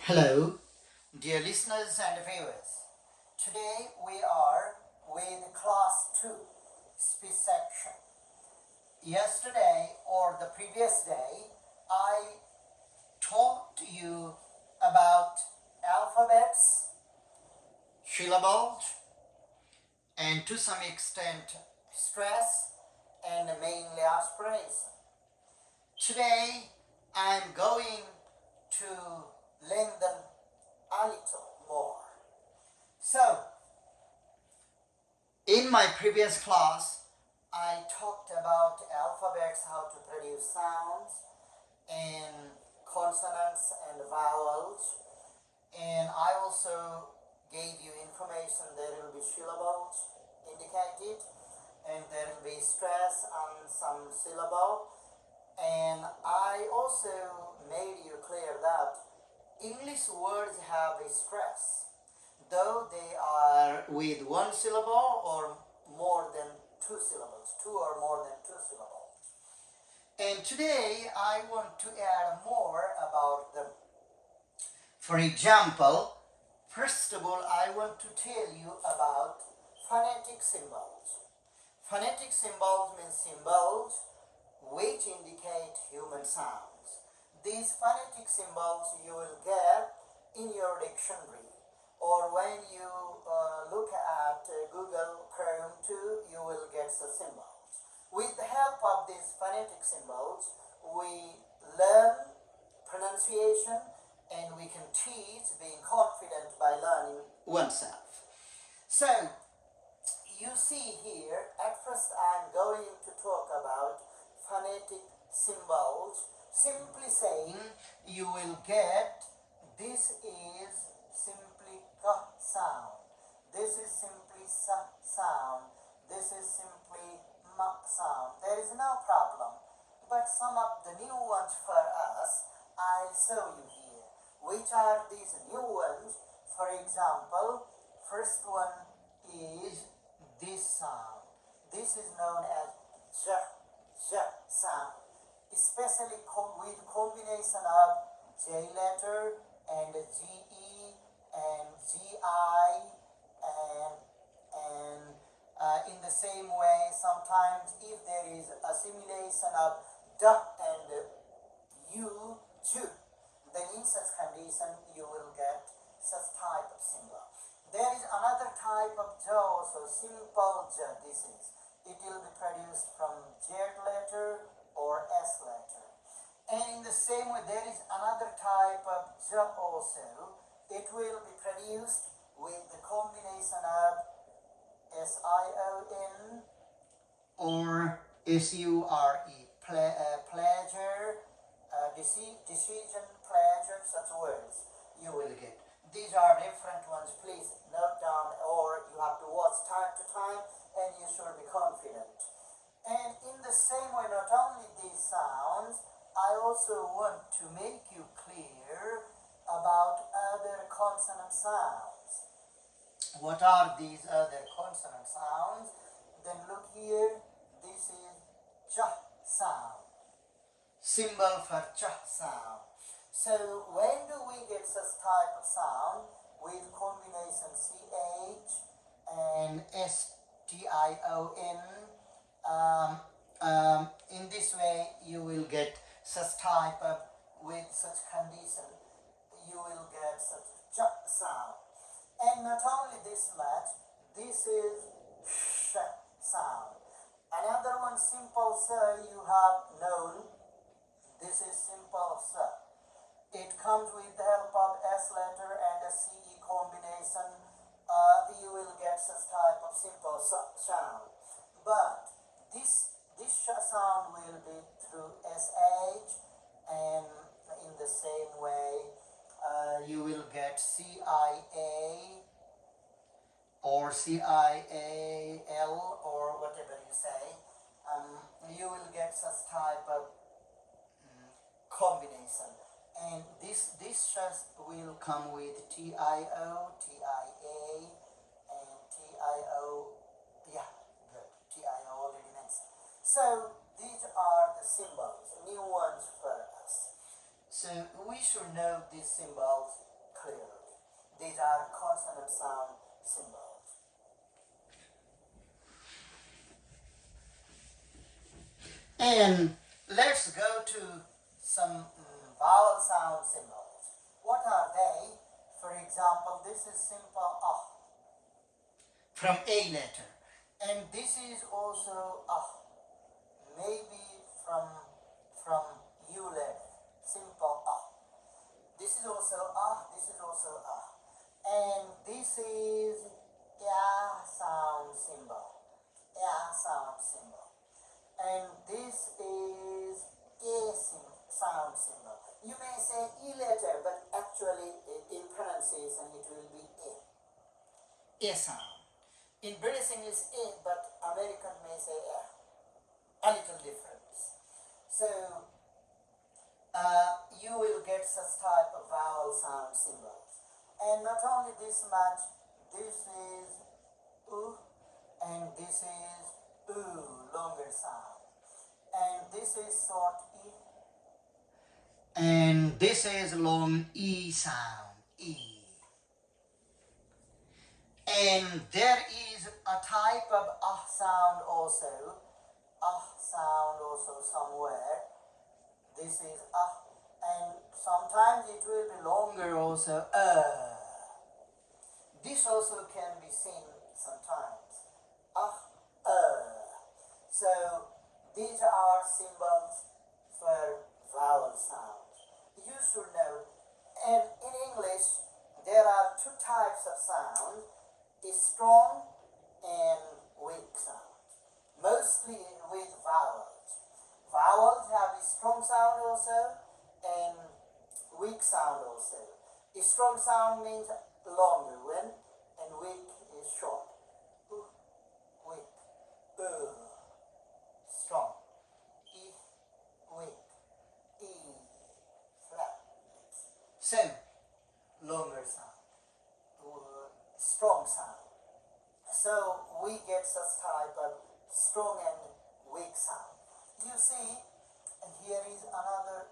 Hello, dear listeners and viewers. Today we are with Class 2, Speech section. Yesterday or the previous day, I taught you about alphabets, syllables, and to some extent stress and mainly aspiration. Today I'm going to lengthen a little more. So, in my previous class, I talked about alphabets, how to produce sounds, and consonants and vowels, and I also gave you information there will be syllables indicated, and there will be stress on some syllable, and I also made you clear that English words have a stress, though they are with one syllable or more than two syllables, two or more than two syllables. And today I want to add more about them. For example, first of all, I want to tell you about phonetic symbols. Phonetic symbols mean symbols which indicate human sounds. These phonetic symbols you will get in your dictionary, or when you look at Google Chrome too, you will get the symbols. With the help of these phonetic symbols, we learn pronunciation and we can teach being confident by learning oneself. So, you see here, at first I'm going to talk about phonetic symbols, simply saying you will get this is simply k sound, this is simply s sound, this is simply m sound. There is no problem, but some of the new ones for us I'll show you here. Which are these new ones? For example, first one is this sound. This is known as j sound, especially with combination of J letter and GE and GI, and in the same way sometimes if there is assimilation of D and U, Ju, then in such condition you will get such type of symbol. There is another type of J also, simple J. This is, it will be produced from Z letter or S letter. And in the same way there is another type of J also. It will be produced with the combination of SION or SURE, pleasure, decision, pleasure, such words you will get. These are different ones. Please note down, or you have to watch time to time and you should be confident. And in the same way, not only these sounds, I also want to make you clear about other consonant sounds. What are these other consonant sounds? Then look here, this is ch sound, symbol for ch sound. So when do we get such type of sound? With combination CH and STION. In this way you will get such type of, with such condition you will get such ch sound. And not only this much, this is sh sound. Another one, simple sir, you have known. This is simple sir. It comes with the help of S letter and a CE combination. You will get such type of simple sound. But this sound will be through SH, and in the same way you will get CIA or CIAL or whatever you say. You will get such type of combination. And this just will come with TIO, TIA, and TIO. Yeah, good. TIO already mentioned. So these are the symbols, new ones for us. So we should know these symbols clearly. These are consonant sound symbols. And let's go to some vowel sound symbols. What are they? For example, this is simple ah from A letter. And this is also ah, maybe from U letter, simple ah. This is also ah, this is also ah. And this is ya sound symbol, ya sound symbol. And this is a sound symbol. You may say E letter, but actually in pronunciation it will be A sound. In British English A, but American may say a little difference. So you will get such type of vowel sound symbols. And not only this much, this is U and this is U, longer sound. And this is short E. And this is long E sound, E. And there is a type of sound also somewhere. This is and sometimes it will be longer also. This also can be seen sometimes. So these are symbols for vowel sounds. You should know. And in English, there are two types of sound: strong and weak sound. Mostly with vowels. Vowels have a strong sound also and weak sound also. A strong sound means longer one and weak is short. Weak. Strong. E, weak. E, flat. So, longer sound. Strong sound. So we get such type of strong and weak sound. You see, and here is another,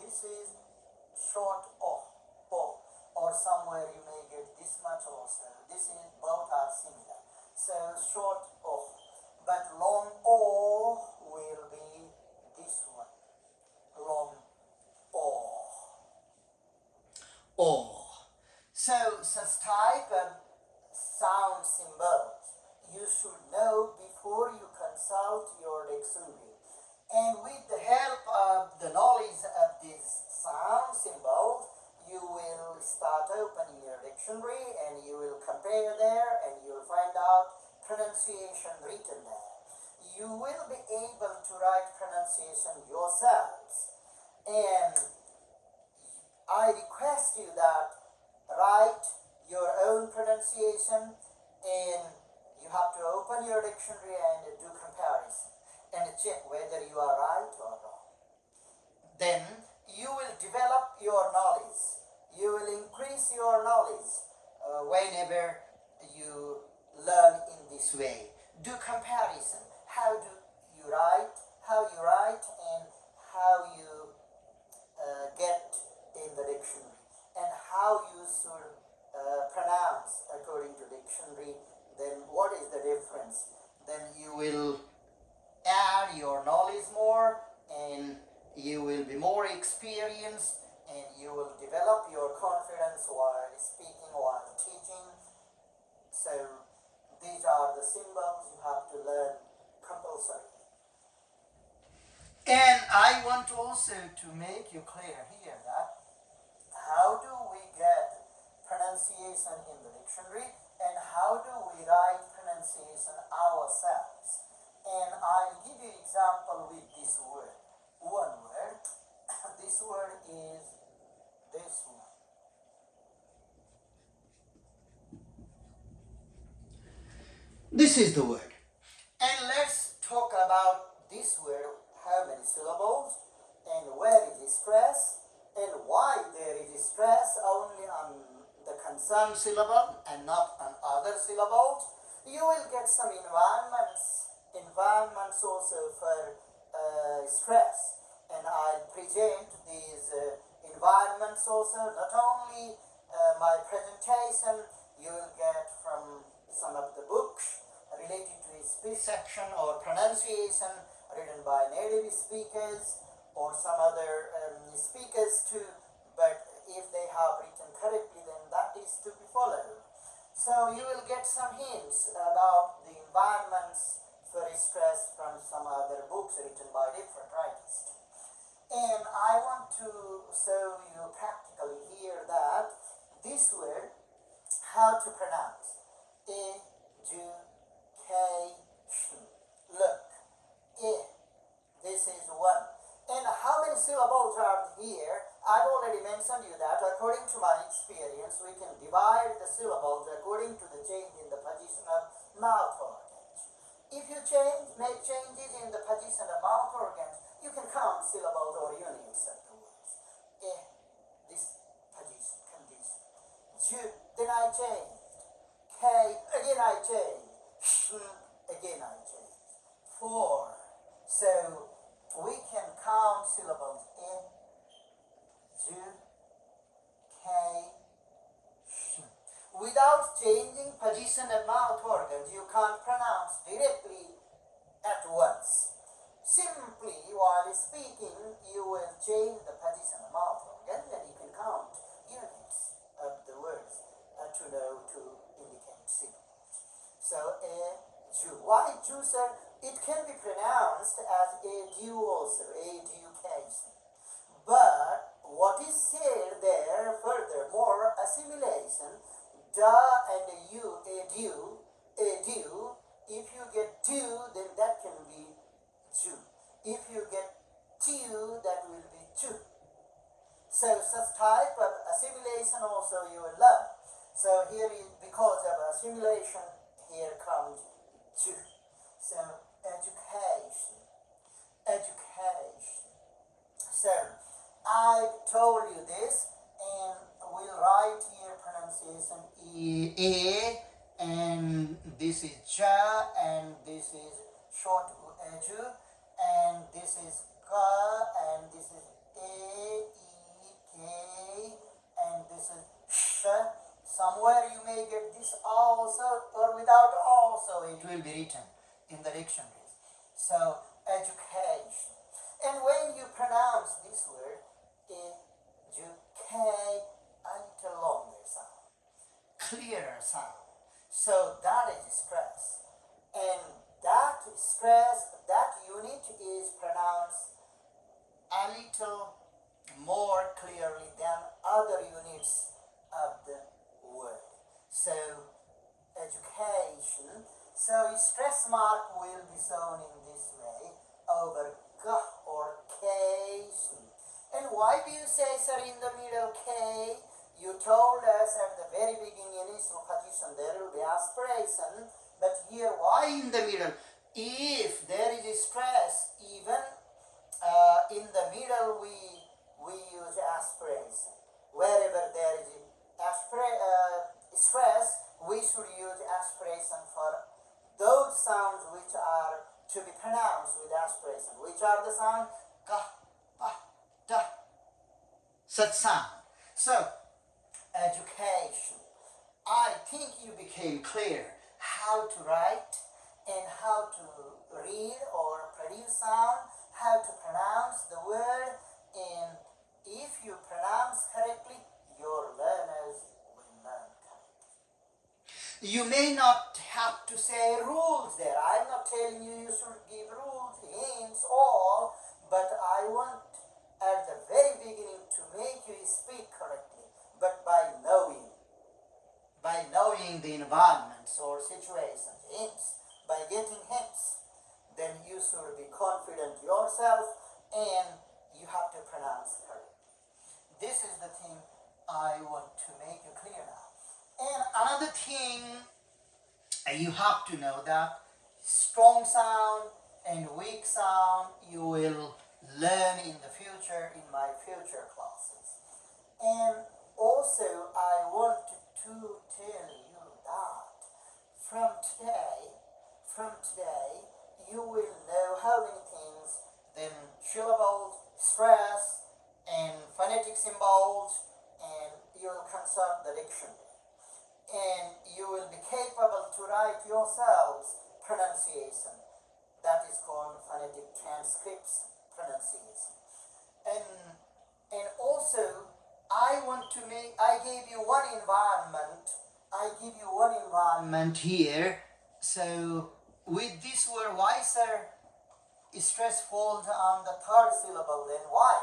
this is short O, or somewhere you may get this much also. This is, both are similar. So short O, but long O will be this one, long O. O. So such type of sound symbols you should know before you consult your dictionary. And with the help of the knowledge of these sound symbols, you will start opening your dictionary and you will compare there and you will find out pronunciation written there. You will be able to write pronunciation yourselves. And I request you that write your own pronunciation, and you have to open your dictionary and do comparison and check whether you are right or wrong. Then you will develop your knowledge. You will increase your knowledge whenever you learn in this way. Do comparison. How do you write? How you write and how you get in the dictionary, and how you should pronounce according to dictionary. Then what is the difference? Then you will add your knowledge more, and you will be more experienced, and you will develop your confidence while speaking, while teaching. So these are the symbols you have to learn compulsory. And I want also to make you clear here that how do we get pronunciation in the dictionary, and how do we write pronunciation ourselves. And I'll give you example with this word. One word. This word is this one. This is the word. And let's talk about this word, how many syllables, and where is the stress, and why there is stress only on the consonant syllable and not on other syllables. You will get some environments also for stress, and I'll present these environments also, not only my presentation you will get from some of the books related to speech section or pronunciation written by native speakers or some other speakers too, but if they have written correctly, then that is to be followed. So you will get some hints about the environments for stress from some other books written by different writers. And I want to show you practically here that this word, how to pronounce education. Look, this is one. And how many syllables are here? I've already mentioned you that according to my experience, we can divide the syllables according to the change in the position of mouth organs. If you make changes in the position of mouth organs, you can count syllables or units of the words. This position, condition. Then I changed. K, again I changed. Again I changed. 4. So we can count syllables in, J, K, sh. Without changing position of mouth organs, you can't pronounce directly at once. Simply, while speaking, you will change the position of mouth organs and you can count units of the words to know to indicate syllables. So, Jew. Why Jew, sir? It can be pronounced as edu also, education. But what is said there furthermore, assimilation, da and you, edu, if you get do, then that can be Jew. If you get tu, that will be Jew. So such type of assimilation also you will learn. So here is, because of assimilation, here comes Jew. So education. So I told you this, and we'll write here pronunciation A, and this is ja, and this is short edu, and this is ka, and this is a, e, k, and this is sh. Somewhere you may get this also, or without also it will be written in the dictionaries. So education. And when you pronounce this word, educate, a little longer sound, clearer sound. So that is stress. And that stress, that unit is pronounced a little more clearly than other units of the word. So education. So stress mark will be shown in this way over K or K. And why do you say, sir, in the middle K? You told us at the very beginning, initial position, there will be aspiration. But here, why in the middle? If there is stress, even in the middle we use aspiration. Wherever there is stress, we should use aspiration for those sounds which are to be pronounced with aspiration. Which are the sounds? Ka, pa, da. Such sound. So, education. I think you became clear how to write and how to read or produce sound, how to pronounce the word, and if you pronounce correctly, your learners will learn correctly. You may not have to say rules there. I'm not telling you you should give rules, hints, all, but I want at the very beginning to make you speak correctly, but by knowing the environments or situations, hints, by getting hints, then you should be confident yourself and you have to pronounce correctly. This is the thing I want to make you clear now. And another thing you have to know that strong sound and weak sound you will learn in the future in my future classes. And also I want to tell you that from today you will know how many things, then syllables, stress, and phonetic symbols, and you will consult the dictionary and you will be capable to write yourselves pronunciation. That is called phonetic transcription pronunciation. And also I gave you one environment here. So with this word why, sir, stress falls on the third syllable, then why?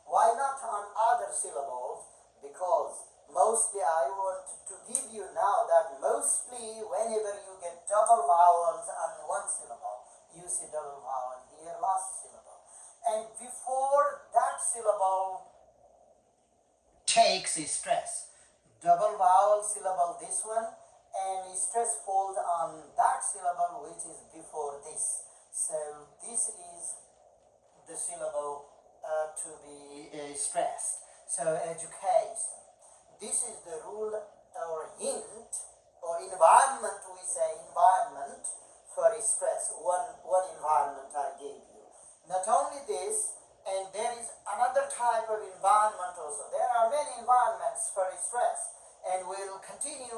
Why not on other syllables? Because mostly I want to give you now that mostly whenever you get double vowels on one syllable, you see double vowel here, last syllable. And before that syllable takes stress. Double vowel syllable, this one, and stress falls on that syllable which is before this. So this is the syllable to be stressed. So education. This is the rule or hint or environment, we say environment for stress. One environment I gave you. Not only this, and there is another type of environment also. There are many environments for stress, and we'll continue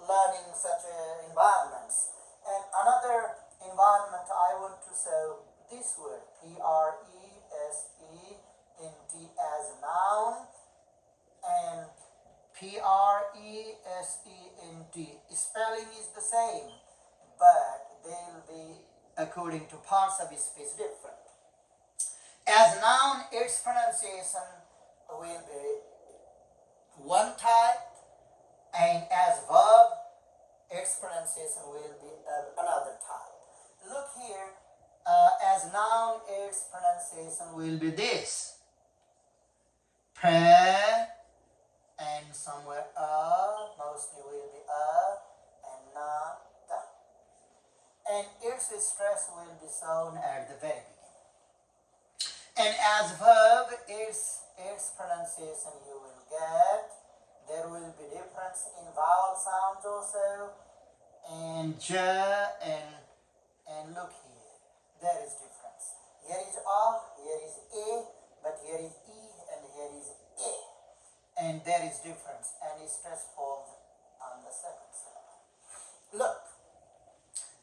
learning such environments. And another environment I want to say this word, present as noun, and present. Spelling is the same, but they'll be according to parts of speech different. As noun, its pronunciation will be one type, and as verb, its pronunciation will be another type. Look here, as noun, its pronunciation will be this. Pre, and somewhere mostly will be and na, da. And its stress will be shown at the very beginning. And as verb, its pronunciation you will get. There will be difference in vowel sounds also. And j and look here. There is difference. Here is a, here is a, but here is e and here is a. And there is difference. And stress falls on the second syllable. Look.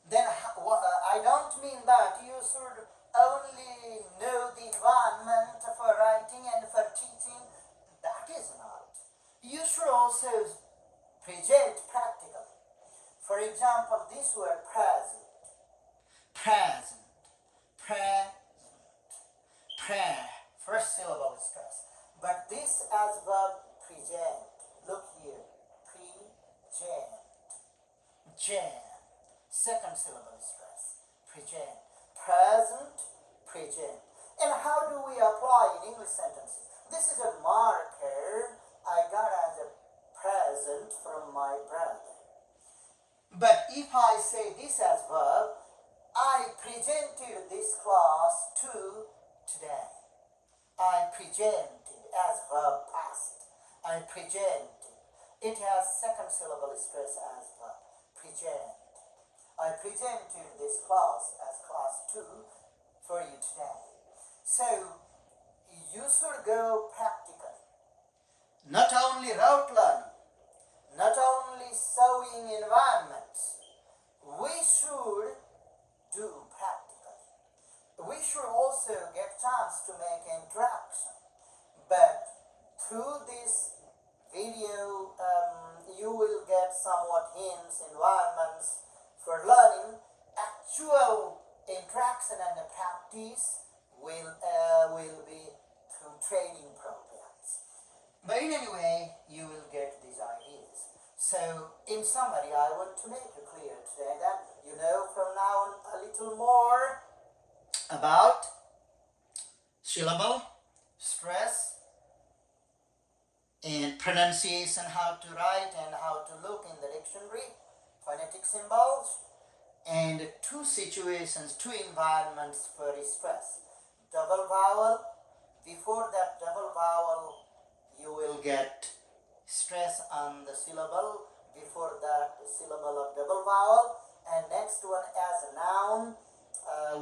Then I don't mean that you should only know the environment for writing and for teaching. That is not. You should also present practically. For example, this word present. Present. Present. Prayer. First syllable stress. But this as verb present. Look here. Present. Gen. Second syllable stress. Present. Present. Present. And how do we apply in English sentences? This is a marker I got as a present from my brother. But if I say this as verb, I presented this class to today. I presented as verb past. I presented. It has second syllable stress as verb. Present. I presented this class as class 2 for you today. So you should go practically. Not only rote learning, not only sewing environments, we should do practically. We should also get chance to make interaction. But through this video, you will get somewhat hints, environments for learning. Actual interaction and practice will be through training programs. But in any way, you will get these ideas. So, in summary, I want to make it clear today that you know from now on a little more about syllable, stress, and pronunciation, how to write and how to look in the dictionary, phonetic symbols, and two situations, two environments for stress. Double vowel, before that double vowel you will get stress on the syllable, before that syllable of double vowel, and next one as a noun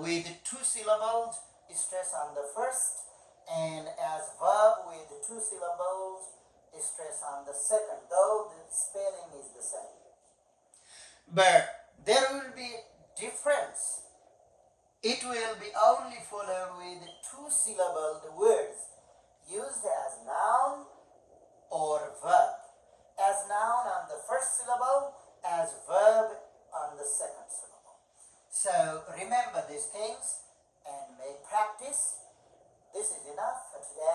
with two syllables, stress on the first, and as verb with two syllables, stress on the second, though the spelling is the same. But there will be difference. It will be only followed with two-syllabled words used as noun or verb. As noun on the first syllable, as verb on the second syllable. So remember these things and make practice. This is enough for today.